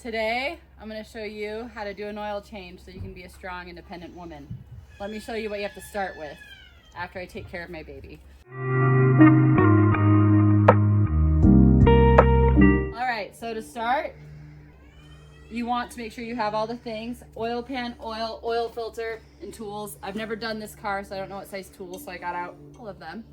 Today, I'm going to show you how to do an oil change so you can be a strong, independent woman. Let me show you what you have to start with after I take care of my baby. All right, so to start, you want to make sure you have all the things: oil pan, oil filter, and tools. I've never done this car, so I don't know what size tools, so I got out all of them.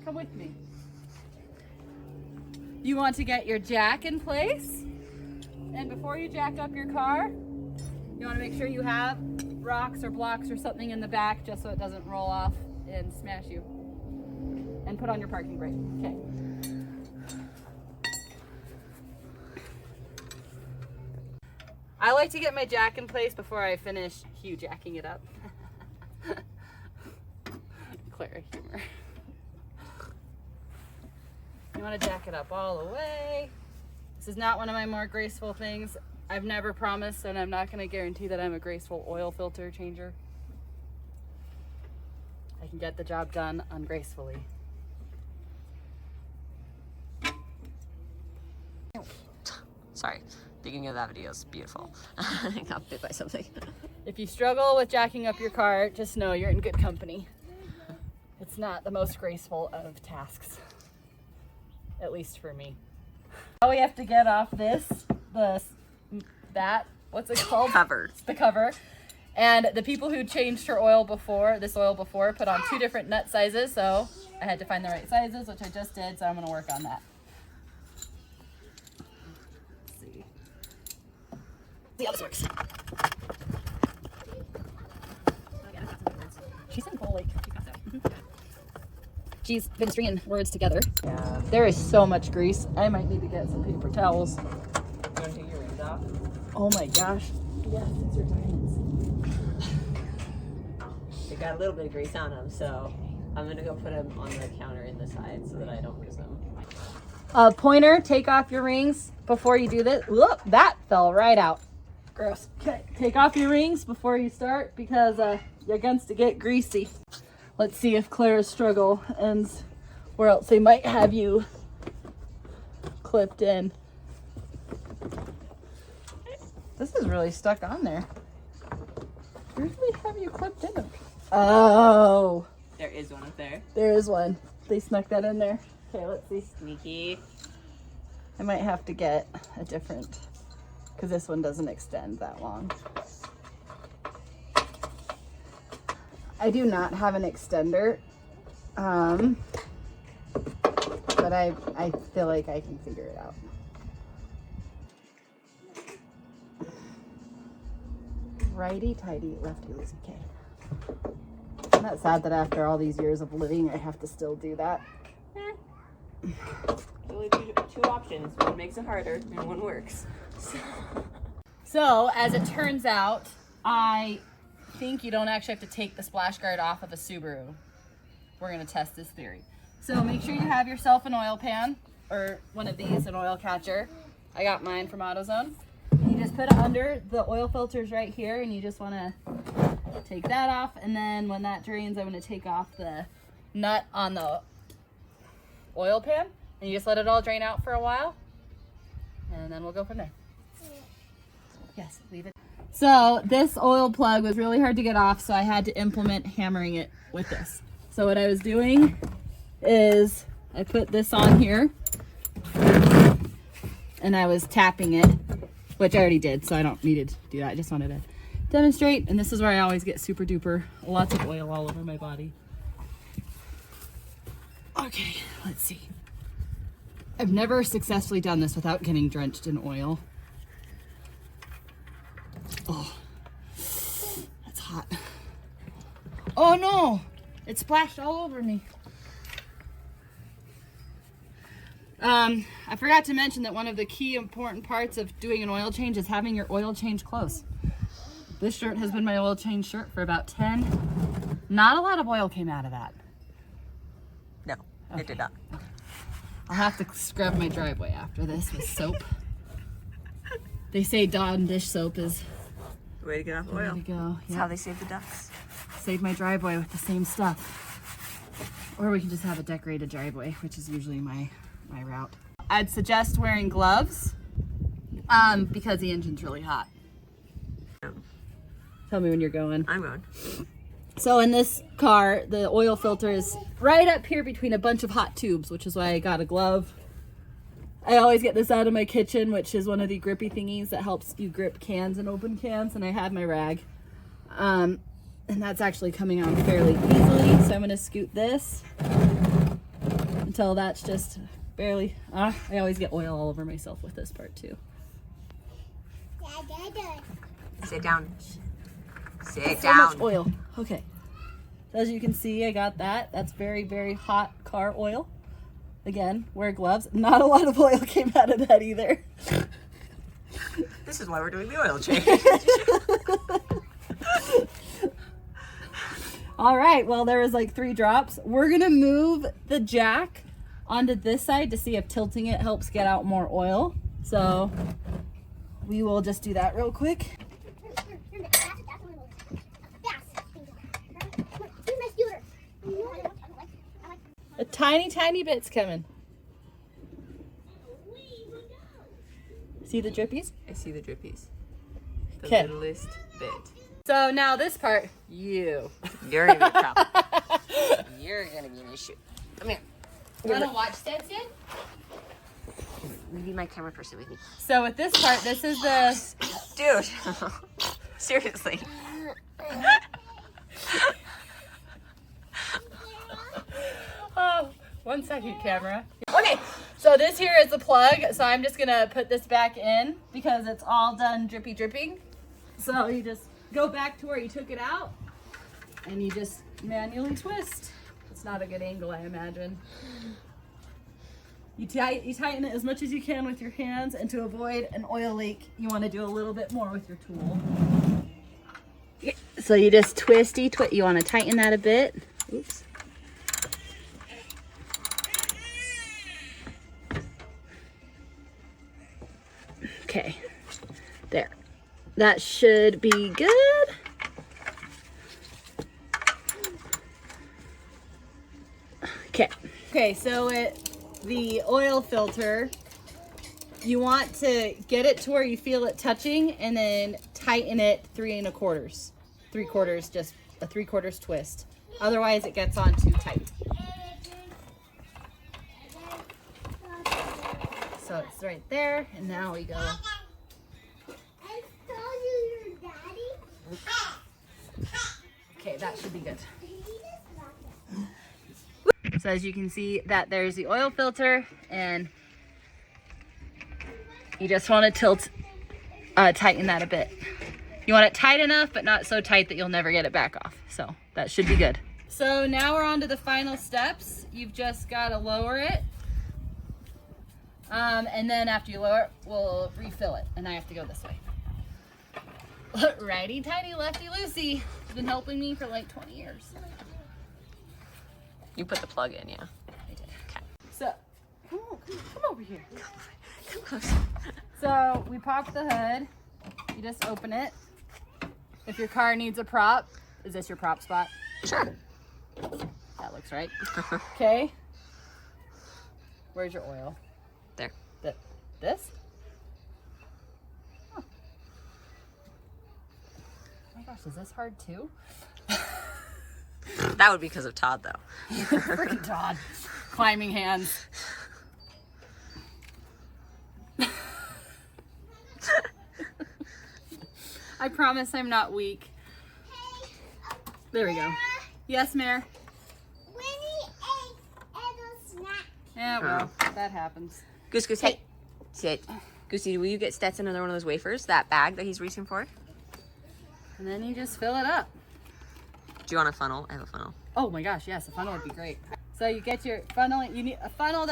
Come with me. You want to get your jack in place. And before you jack up your car, you want to make sure you have rocks or blocks or something in the back just so it doesn't roll off and smash you. And put on your parking brake. Okay. I like to get my jack in place before I finish Hugh jacking it up. Clara humor. You want to jack it up all the way. This is not one of my more graceful things. I've never promised, and I'm not going to guarantee that I'm a graceful oil filter changer. I can get the job done ungracefully. Sorry, thinking of that video is beautiful. I got bit by something. If you struggle with jacking up your car, just know you're in good company. It's not the most graceful of tasks, at least for me. Now we have to get off what's it called? Cover. The cover. And the people who changed her oil before, put on 2 different nut sizes, so I had to find the right sizes, which I just did, so I'm going to work on that. Let's see. See how this works. She's in Cold Lake. She's been stringing words together. Yeah. There is so much grease. I might need to get some paper towels. You want to take your rings off? Oh my gosh. Yes, it's your diamonds. They got a little bit of grease on them, so I'm going to go put them on the counter in the side so that I don't lose them. Pointer, take off your rings before you do this. Look, that fell right out. Gross. Okay, take off your rings before you start because you're going to get greasy. Let's see if Clara's struggle ends, or else they might have you clipped in. This is really stuck on there. Usually have you clipped in them. Oh. There is one up there. There is one. They snuck that in there. Okay, let's see. Sneaky. I might have to get a different, because this one doesn't extend that long. I do not have an extender, but I feel like I can figure it out. Righty-tighty, lefty-loosey. Okay. I'm not sad that after all these years of living, I have to still do that. Only two options. One makes it harder, and one works. So, as it turns out, I think you don't actually have to take the splash guard off of a Subaru. We're going to test this theory. So make sure you have yourself an oil pan, or one of these, an oil catcher. I got mine from AutoZone. You just put it under the oil filters right here, and you just want to take that off, and then when that drains, I'm going to take off the nut on the oil pan, and you just let it all drain out for a while, and then we'll go from there. Yes, leave it. So this oil plug was really hard to get off, so I had to implement hammering it with this. So what I was doing is I put this on here and I was tapping it, which I already did, so I don't need to do that. I just wanted to demonstrate, and this is where I always get super duper lots of oil all over my body. Okay, let's see. I've never successfully done this without getting drenched in oil. Oh, that's hot. Oh no, it splashed all over me. I forgot to mention that one of the key important parts of doing an oil change is having your oil change close. This shirt has been my oil change shirt for about 10. Not a lot of oil came out of that. No, Okay. it did not. I'll have to scrub my driveway after this with soap. They say Dawn dish soap is Way to get off the way oil. to go. That's how they save the ducks. Save my driveway with the same stuff. Or we can just have a decorated driveway, which is usually my route. I'd suggest wearing gloves Because the engine's really hot. Tell me when you're going. I'm going. So in this car, the oil filter is right up here between a bunch of hot tubes, which is why I got a glove. I always get this out of my kitchen, which is one of the grippy thingies that helps you grip cans and open cans, and I have my rag. And that's actually coming out fairly easily, so I'm going to scoot this until that's just barely... I always get oil all over myself with this part too. Sit down. Sit So down. much oil. Okay. So as you can see, I got that. That's very, very hot car oil. Again, wear gloves. Not a lot of oil came out of that either. This is why we're doing the oil change. All right, well, there was like 3 drops. We're gonna move the jack onto this side to see if tilting it helps get out more oil. So we will just do that real quick. A tiny, tiny bit's coming. See the drippies? I see the drippies. The 'Kay. littlest bit. So now this part, you. You're gonna be a problem. You're gonna be an issue. Come here. You wanna watch stats yet? You need my camera person with me. So with this part, this is the... Dude. Seriously. Oh, 1 second, camera. Okay, so this here is the plug. So I'm just gonna put this back in because it's all done dripping. So you just go back to where you took it out and you just manually twist. It's not a good angle, I imagine. You tighten it as much as you can with your hands, and to avoid an oil leak, you want to do a little bit more with your tool. So you just twisty. You want to tighten that a bit. Oops. Okay, there. That should be good. Okay, so the oil filter, you want to get it to where you feel it touching and then tighten it 3 1/4. 3/4, just a 3/4 twist. Otherwise it gets on too tight. So it's right there, and now we go. Okay, that should be good. So as you can see, that there's the oil filter, and you just want to tighten that a bit. You want it tight enough, but not so tight that you'll never get it back off. So that should be good. So now we're on to the final steps. You've just got to lower it. And then after you lower it, we'll refill it. And I have to go this way. Righty tighty, lefty loosey. She's been helping me for like 20 years. You put the plug in, yeah. I did. Okay. So, come over here. Come close. So we pop the hood. You just open it. If your car needs a prop, is this your prop spot? Sure. That looks right. Okay. Where's your oil? There. This? Oh. Oh my gosh, is this hard too? That would be because of Todd, though. Freaking Todd. Climbing hands. I promise I'm not weak. There we go. Yes, Mare? Winnie ate a snack. Yeah, well, that happens. Goose, hey. Sit. Goosey, will you get Stetson another one of those wafers? That bag that he's reaching for? And then you just fill it up. Do you want a funnel? I have a funnel. Oh my gosh, yes, a funnel would be great. So you get your funnel. A funnel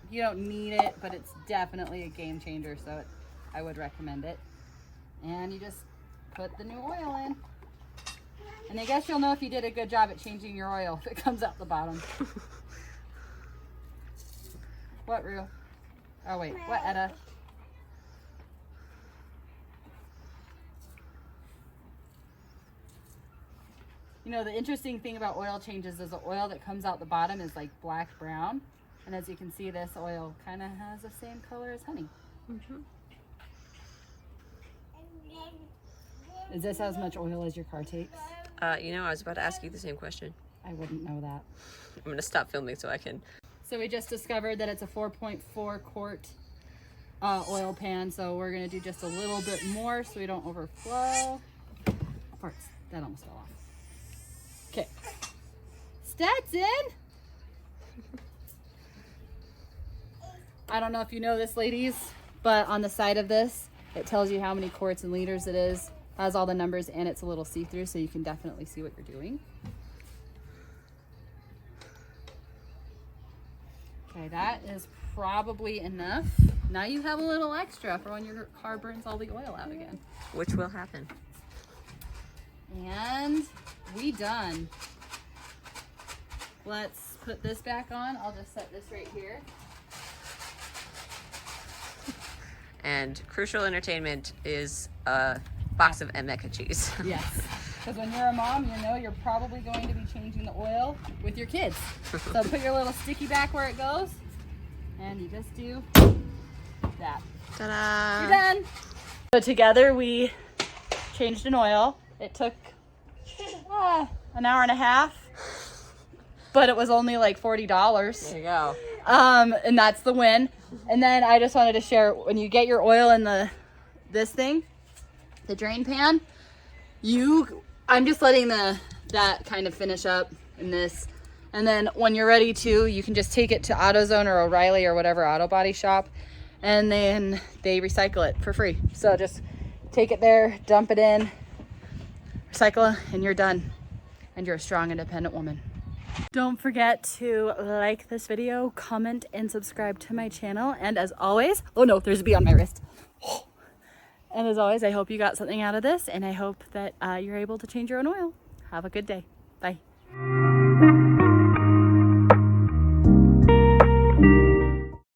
you don't need it, but it's definitely a game changer. So I would recommend it. And you just put the new oil in. And I guess you'll know if you did a good job at changing your oil if it comes out the bottom. What, Rue? Oh wait, what, Etta? You know, the interesting thing about oil changes is the oil that comes out the bottom is like black brown. And as you can see, this oil kind of has the same color as honey. Mm-hmm. Is this as much oil as your car takes? You know, I was about to ask you the same question. I wouldn't know that. I'm gonna stop filming so I can. So we just discovered that it's a 4.4 quart oil pan, so we're gonna do just a little bit more so we don't overflow. Farts, that almost fell off. Okay, Stetson! I don't know if you know this, ladies, but on the side of this, it tells you how many quarts and liters it is, has all the numbers, and it's a little see-through, so you can definitely see what you're doing. Okay, that is probably enough. Now you have a little extra for when your car burns all the oil out again. Which will happen. And we done. Let's put this back on. I'll just set this right here. And crucial entertainment is a box of Emeka cheese. Yes. Because when you're a mom, you know you're probably going to be changing the oil with your kids. So put your little sticky back where it goes, and you just do that. Ta-da! You're done. So together we changed an oil. It took an hour and a half, but it was only like $40. There you go. And that's the win. And then I just wanted to share, when you get your oil in this thing, the drain pan, I'm just letting that kind of finish up in this. And then when you're ready to, you can just take it to AutoZone or O'Reilly or whatever auto body shop, and then they recycle it for free. So just take it there, dump it in, recycle, and you're done. And you're a strong, independent woman. Don't forget to like this video, comment, and subscribe to my channel. And as always, oh no, there's a bee on my wrist. And as always, I hope you got something out of this, and I hope that you're able to change your own oil. Have a good day. Bye.